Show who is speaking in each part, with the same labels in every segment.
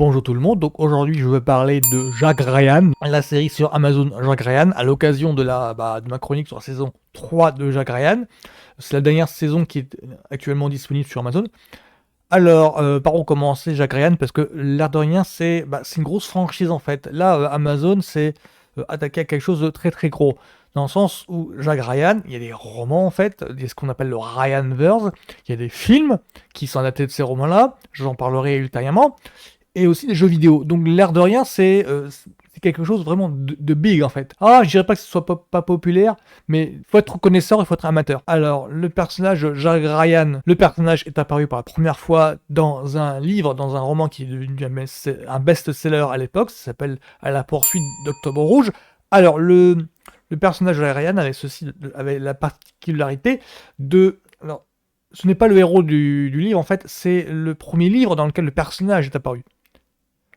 Speaker 1: Bonjour tout le monde, donc aujourd'hui je vais parler de Jack Ryan, la série sur Amazon Jack Ryan, à l'occasion de ma chronique sur la saison 3 de Jack Ryan. C'est la dernière saison qui est actuellement disponible sur Amazon. Alors, par où commencer Jack Ryan? Parce que l'air de rien, c'est une grosse franchise en fait. Là, Amazon s'est attaqué à quelque chose de très très gros. Dans le sens où Jack Ryan, il y a des romans en fait, il y a ce qu'on appelle le Ryanverse, il y a des films qui sont adaptés de ces romans-là, j'en parlerai ultérieurement, et aussi des jeux vidéo. Donc l'air de rien, c'est quelque chose vraiment de big en fait. Ah, je dirais pas que ce soit pas populaire, mais il faut être connaisseur, il faut être amateur. Alors, le personnage Jack Ryan, le personnage est apparu pour la première fois dans un livre, dans un roman qui est devenu un best-seller à l'époque, ça s'appelle À la poursuite d'Octobre Rouge. Alors, le personnage de Jack Ryan avait la particularité de... Alors, ce n'est pas le héros du livre, en fait, c'est le premier livre dans lequel le personnage est apparu.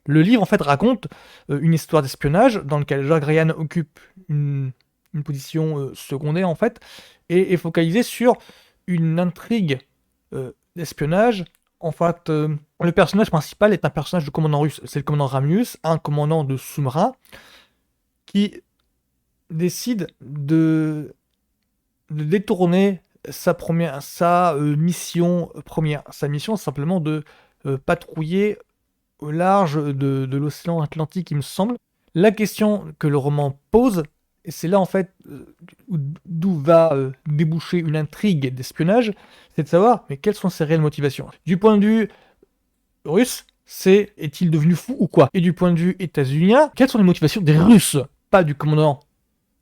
Speaker 1: Le livre, en fait, raconte une histoire d'espionnage dans lequel Jack Ryan occupe une position secondaire, en fait, et est focalisé sur une intrigue d'espionnage. En fait, le personnage principal est un personnage de commandant russe. C'est le commandant Ramius, un commandant de sous-marin, qui décide de détourner sa mission première. Sa mission, c'est simplement de patrouiller au large de l'océan Atlantique, il me semble. La question que le roman pose, et c'est là en fait d'où va déboucher une intrigue d'espionnage, c'est de savoir mais quelles sont ses réelles motivations. Du point de vue russe, est-il devenu fou ou quoi? Et du point de vue états-unien, quelles sont les motivations des Russes? Pas du commandant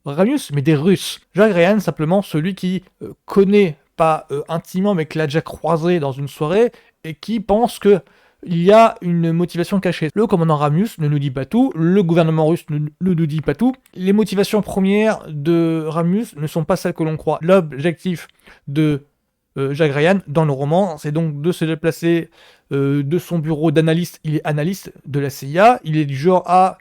Speaker 1: Ramius, mais des Russes. Jack Ryan, simplement celui qui connaît, pas intimement, mais qui l'a déjà croisé dans une soirée, et qui pense que il y a une motivation cachée. Le commandant Ramius ne nous dit pas tout, le gouvernement russe ne nous dit pas tout. Les motivations premières de Ramius ne sont pas celles que l'on croit. L'objectif de Jack Ryan, dans le roman, c'est donc de se déplacer de son bureau d'analyste. Il est analyste de la CIA, il est du genre à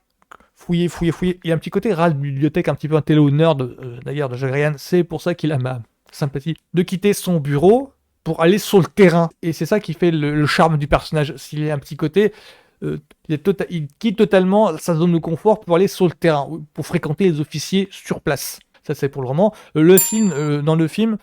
Speaker 1: fouiller. Il y a un petit côté ras de bibliothèque, un petit peu un télo-nerd d'ailleurs de Jack Ryan, c'est pour ça qu'il a ma sympathie. De quitter son bureau pour aller sur le terrain. Et c'est ça qui fait le charme du personnage. S'il y a un petit côté, il quitte totalement sa zone de confort pour aller sur le terrain, pour fréquenter les officiers sur place. Ça c'est pour le roman. Dans le film,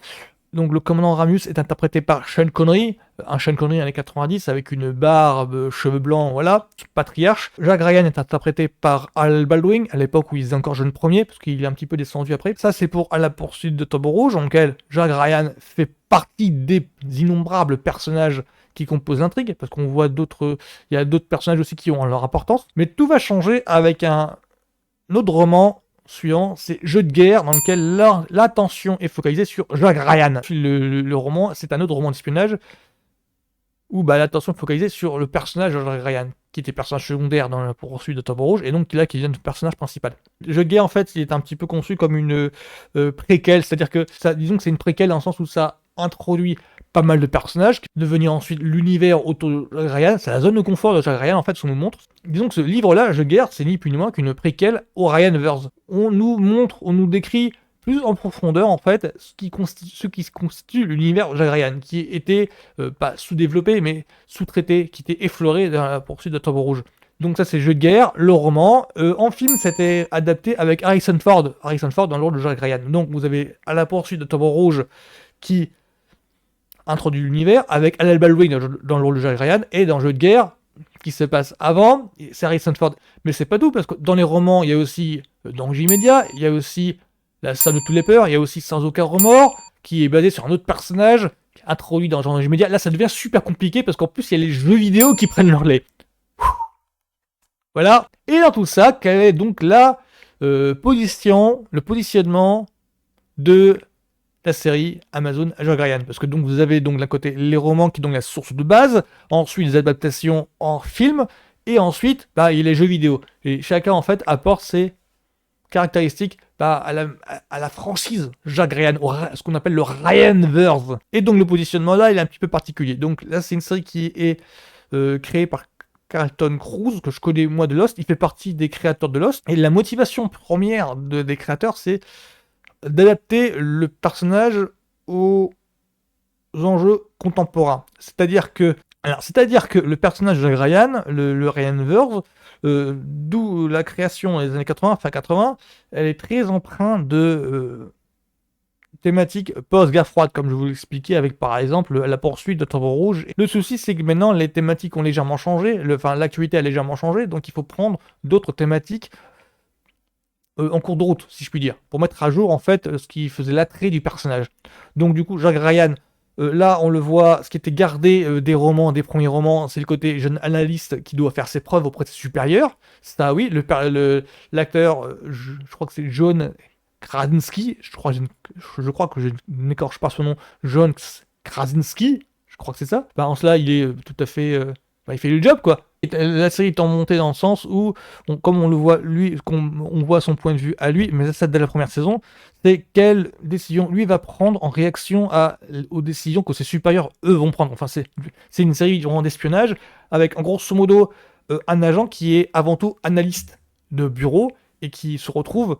Speaker 1: donc le commandant Ramius est interprété par Sean Connery, un Sean Connery années 90 avec une barbe, cheveux blancs, voilà, patriarche. Jack Ryan est interprété par Al Baldwin, à l'époque où il était encore jeune premier, parce qu'il est un petit peu descendu après. Ça c'est pour À la poursuite de d'Octobre Rouge, dans lequel Jack Ryan fait partie des innombrables personnages qui composent l'intrigue, parce qu'on voit il y a d'autres personnages aussi qui ont leur importance. Mais tout va changer avec un autre roman suivant, c'est Jeu de guerre, dans lequel l'attention est focalisée sur Jack Ryan. Le roman, c'est un autre roman d'espionnage où l'attention est focalisée sur le personnage de Jack Ryan, qui était personnage secondaire dans la poursuite d'Octobre Rouge, et donc là qui devient le personnage principal. Jeu de guerre, en fait, il est un petit peu conçu comme une préquelle, c'est-à-dire que disons que c'est une préquelle dans le sens où ça introduit pas mal de personnages, devenir ensuite l'univers autour de Jack Ryan, c'est la zone de confort de Jack Ryan en fait, ce qu'on nous montre. Disons que ce livre-là, Jeu de guerre, c'est ni plus ni moins qu'une préquelle au Ryanverse. On nous décrit plus en profondeur en fait ce qui constitue l'univers de Jack Ryan, qui était pas sous-développé mais sous-traité, qui était effleuré dans la poursuite d'Octobre Rouge. Donc ça c'est Jeu de guerre, le roman. En film, c'était adapté avec Harrison Ford dans le rôle de Jack Ryan. Donc vous avez À la poursuite d'Octobre Rouge qui introduit l'univers, avec Al Baldwin dans le rôle de Jack Ryan, et dans Jeu de guerre, qui se passe avant, c'est Harrison Ford. Mais c'est pas tout, parce que dans les romans, il y a aussi Danger immédiat, il y a aussi La salle de toutes les peurs, il y a aussi Sans aucun remords, qui est basé sur un autre personnage, introduit dans Danger immédiat. Là, ça devient super compliqué, parce qu'en plus, il y a les jeux vidéo qui prennent leur lait. Voilà. Et dans tout ça, quelle est donc le positionnement de la série Amazon Jack Ryan, parce que donc vous avez donc d'un côté les romans qui sont la source de base, ensuite les adaptations en film, et ensuite il y a les jeux vidéo. Et chacun en fait apporte ses caractéristiques à la franchise Jack Ryan, ce qu'on appelle le Ryanverse. Et donc le positionnement là, il est un petit peu particulier. Donc là, c'est une série qui est créée par Carlton Cuse, que je connais moi de Lost. Il fait partie des créateurs de Lost. Et la motivation première des créateurs, c'est d'adapter le personnage aux enjeux contemporains. C'est-à-dire que Alors, c'est-à-dire que le personnage de Ryan, le Ryanverse, d'où la création dans les années 80, fin 80, elle est très empreinte de thématiques post-guerre froide, comme je vous l'expliquais, avec par exemple la poursuite de Octobre Rouge. Le souci, c'est que maintenant, les thématiques ont légèrement changé, l'actualité a légèrement changé, donc il faut prendre d'autres thématiques en cours de route, si je puis dire, pour mettre à jour en fait ce qui faisait l'attrait du personnage. Donc du coup, Jack Ryan, là on le voit, ce qui était gardé des romans, des premiers romans, c'est le côté jeune analyste qui doit faire ses preuves auprès de ses supérieurs. Ça oui, l'acteur, je crois que c'est John Krasinski, je crois que je n'écorche pas son nom, John Krasinski, je crois que c'est ça. Bah, en cela, il est tout à fait... il fait le job, quoi. Et la série est en montée dans le sens où, comme on le voit, lui, on voit son point de vue à lui, mais ça dès la première saison, c'est quelle décision lui va prendre en réaction aux décisions que ses supérieurs, eux, vont prendre. Enfin, c'est une série vraiment d'espionnage, avec en grosso modo un agent qui est avant tout analyste de bureau et qui se retrouve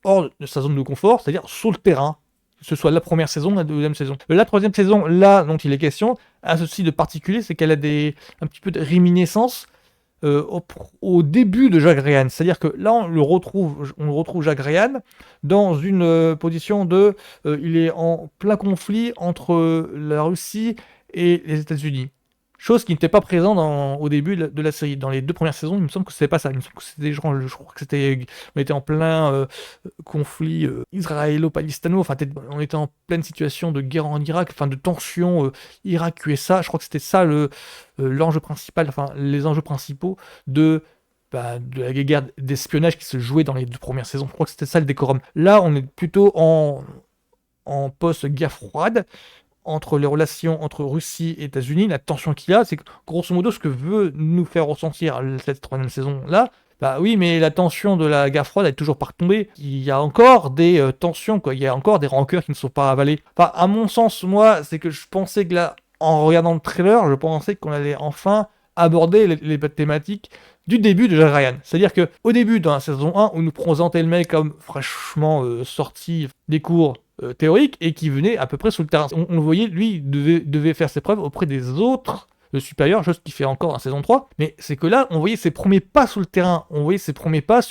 Speaker 1: hors de sa zone de confort, c'est-à-dire sur le terrain, que ce soit la première saison, la deuxième saison. La troisième saison, là dont il est question, a ceci de particulier, c'est qu'elle a un petit peu de réminiscence au début de Jack Ryan. C'est-à-dire que là, on le retrouve Jack Ryan dans une position il est en plein conflit entre la Russie et les États-Unis. Chose qui n'était pas présente au début de la série. Dans les 2 premières saisons, il me semble que c'était pas ça. Il me semble que c'était je crois que on était en plein conflit israélo-palestino. Enfin, on était en pleine situation de guerre en Irak, enfin de tension Irak-USA. Je crois que c'était ça l'enjeu principal, enfin les enjeux principaux de la guerre d'espionnage qui se jouait dans les 2 premières saisons. Je crois que c'était ça le décorum. Là, on est plutôt en post-guerre froide, entre les relations entre Russie et États-Unis, la tension qu'il y a, c'est que grosso modo ce que veut nous faire ressentir cette troisième saison-là, bah oui, mais la tension de la guerre froide n'est toujours pas retombée. Il y a encore des tensions, quoi. Il y a encore des rancœurs qui ne sont pas avalées. Enfin, à mon sens, moi, c'est que je pensais que là, en regardant le trailer, je pensais qu'on allait enfin aborder les thématiques du début de Jack Ryan. C'est-à-dire que au début, dans la saison 1, on nous présentait le mec comme fraîchement sorti des cours théoriques et qui venait à peu près sous le terrain. On le voyait, lui, devait faire ses preuves auprès des autres supérieurs, chose qu'il fait encore en saison 3. Mais c'est que là, on voyait ses premiers pas sous le terrain. On voyait ses premiers pas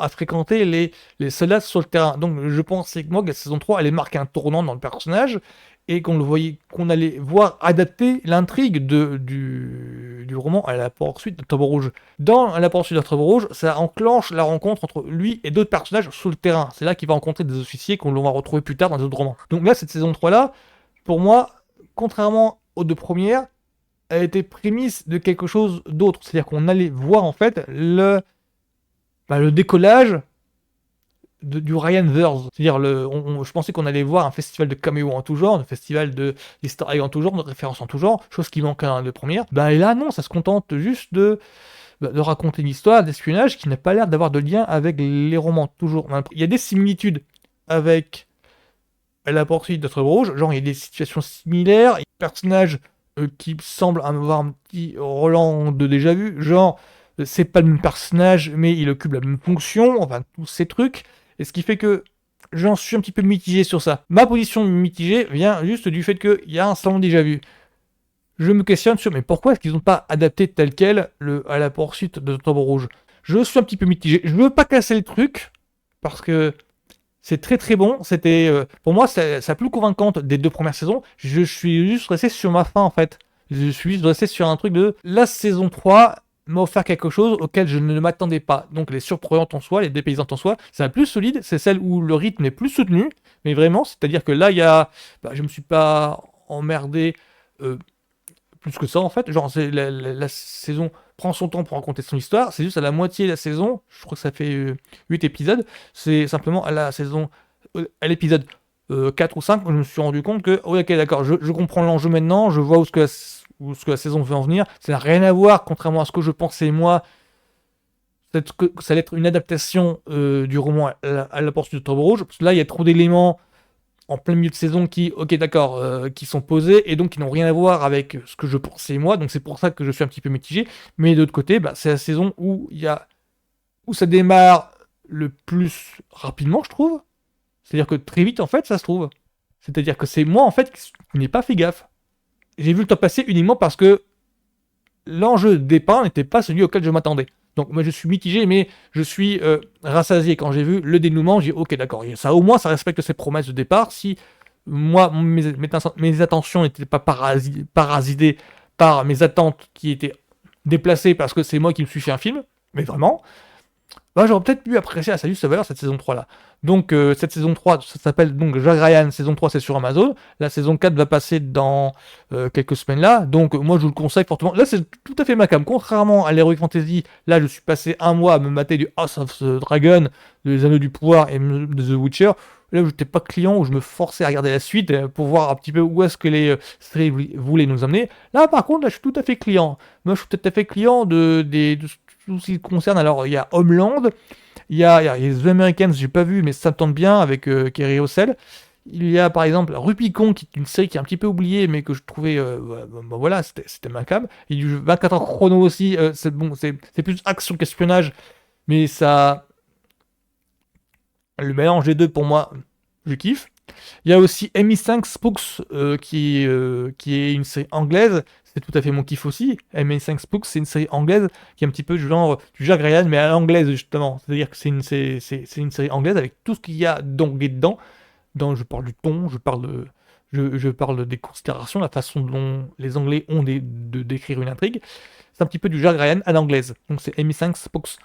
Speaker 1: à fréquenter les soldats sur le terrain. Donc je pensais que moi, la saison 3 allait marquer un tournant dans le personnage et qu'on allait voir adapter l'intrigue du roman à la poursuite d'Octobre Rouge. Dans la poursuite d'Octobre Rouge, ça enclenche la rencontre entre lui et d'autres personnages sur le terrain. C'est là qu'il va rencontrer des officiers qu'on va retrouver plus tard dans les autres romans. Donc là, cette saison 3-là, pour moi, contrairement aux 2 premières, elle était prémisse de quelque chose d'autre. C'est-à-dire qu'on allait voir en fait le décollage du Ryanverse. C'est-à-dire, je pensais qu'on allait voir un festival de caméos en tout genre, un festival d'easter eggs en tout genre, de références en tout genre, chose qui manque à la première. Et là, non, ça se contente juste de raconter une histoire d'espionnage qui n'a pas l'air d'avoir de lien avec les romans, toujours. Il y a des similitudes avec la poursuite d'Octobre Rouge, genre il y a des situations similaires, des personnages qui semblent avoir un petit Roland de déjà vu, genre c'est pas le même personnage, mais il occupe la même fonction, enfin tous ces trucs. Et ce qui fait que j'en suis un petit peu mitigé sur ça. Ma position mitigée vient juste du fait qu'il y a un salon déjà vu. Je me questionne sur mais pourquoi est-ce qu'ils n'ont pas adapté tel quel à la poursuite de Octobre Rouge. Je suis un petit peu mitigé. Je veux pas casser le truc, parce que c'est très très bon. C'était pour moi, c'est la plus convaincante des 2 premières saisons. Je suis juste resté sur ma fin en fait. Je suis juste resté sur un truc de la saison 3 m'a offert quelque chose auquel je ne m'attendais pas. Donc les surprenantes en soi, les dépaysantes en soi, c'est la plus solide, c'est celle où le rythme est plus soutenu, mais vraiment, c'est-à-dire que là, je me suis pas emmerdé plus que ça en fait. Genre, la saison prend son temps pour raconter son histoire, c'est juste à la moitié de la saison, je crois que ça fait 8 épisodes, c'est simplement à l'épisode 4 ou 5, je me suis rendu compte que, oh, ok, d'accord, je comprends l'enjeu maintenant, je vois où ce que la saison veut en venir. Ça n'a rien à voir, contrairement à ce que je pensais moi, peut-être que ça allait être une adaptation du roman à la poursuite d'Octobre Rouge, parce que là, il y a trop d'éléments en plein milieu de saison ok d'accord, qui sont posés et donc qui n'ont rien à voir avec ce que je pensais moi, donc c'est pour ça que je suis un petit peu mitigé. Mais de l'autre côté, c'est la saison où ça démarre le plus rapidement, je trouve. C'est-à-dire que très vite, en fait, ça se trouve. C'est-à-dire que c'est moi, en fait, qui n'ai pas fait gaffe. j'ai vu le temps passer uniquement parce que l'enjeu dépeint n'était pas celui auquel je m'attendais. Donc moi je suis mitigé, mais je suis rassasié. Quand j'ai vu le dénouement, j'ai dit ok d'accord, ça au moins ça respecte ses promesses de départ. Si moi mes attentions n'étaient pas parasitées par mes attentes qui étaient déplacées parce que c'est moi qui me suis fait un film, mais vraiment, bah, j'aurais peut-être pu apprécier à sa juste valeur cette saison 3 là. Donc cette saison 3, ça s'appelle donc Jack Ryan, saison 3 c'est sur Amazon. La saison 4 va passer dans quelques semaines là. Donc moi je vous le conseille fortement. Là c'est tout à fait ma cam. Contrairement à l'Heroic Fantasy, là je suis passé un mois à me mater du House of the Dragon, des Anneaux du Pouvoir et de The Witcher. Là où j'étais pas client, où je me forçais à regarder la suite pour voir un petit peu où est-ce que les séries voulaient nous amener. Là par contre, là je suis tout à fait client. Moi je suis tout à fait client de tout ce qui concerne. Alors il y a Homeland, il y a les The Americans, j'ai pas vu, mais ça me tente bien avec Kerry Russell. Il y a par exemple Rubicon, qui est une série qui est un petit peu oubliée, mais que je trouvais, voilà, c'était ma cam. Il y a du 24 heures chrono aussi, c'est bon, c'est plus action qu'espionnage, mais ça, le mélange des deux pour moi, je kiffe. Il y a aussi MI5 Spooks, qui est une série anglaise. C'est tout à fait mon kiff aussi. MI5 Spooks, c'est une série anglaise qui est un petit peu du genre du Jack Ryan, mais à l'anglaise, justement. C'est-à-dire que c'est une série anglaise avec tout ce qu'il y a d'anglais dedans. Je parle du ton, je parle des considérations, la façon dont les Anglais ont de décrire une intrigue. C'est un petit peu du Jack Ryan à l'anglaise. Donc c'est MI5 Spooks.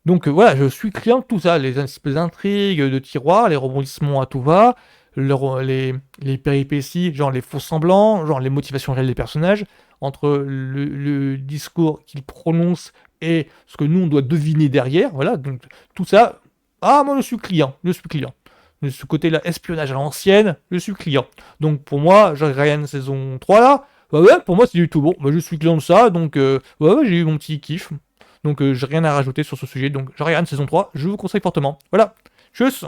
Speaker 1: Donc voilà, je suis client de tout ça, les espèces d'intrigues, de tiroirs, les rebondissements à tout va, les péripéties, genre les faux semblants, genre les motivations réelles des personnages, entre le discours qu'ils prononcent et ce que nous on doit deviner derrière, voilà, donc tout ça, ah moi je suis client. De ce côté-là, espionnage à l'ancienne, je suis client. Donc pour moi, Jack Ryan saison 3 là, bah ouais, pour moi c'est du tout bon, bah, je suis client de ça, donc ouais, j'ai eu mon petit kiff. Donc j'ai rien à rajouter sur ce sujet. Donc Jarian saison 3, je vous conseille fortement. Voilà. Tchuss.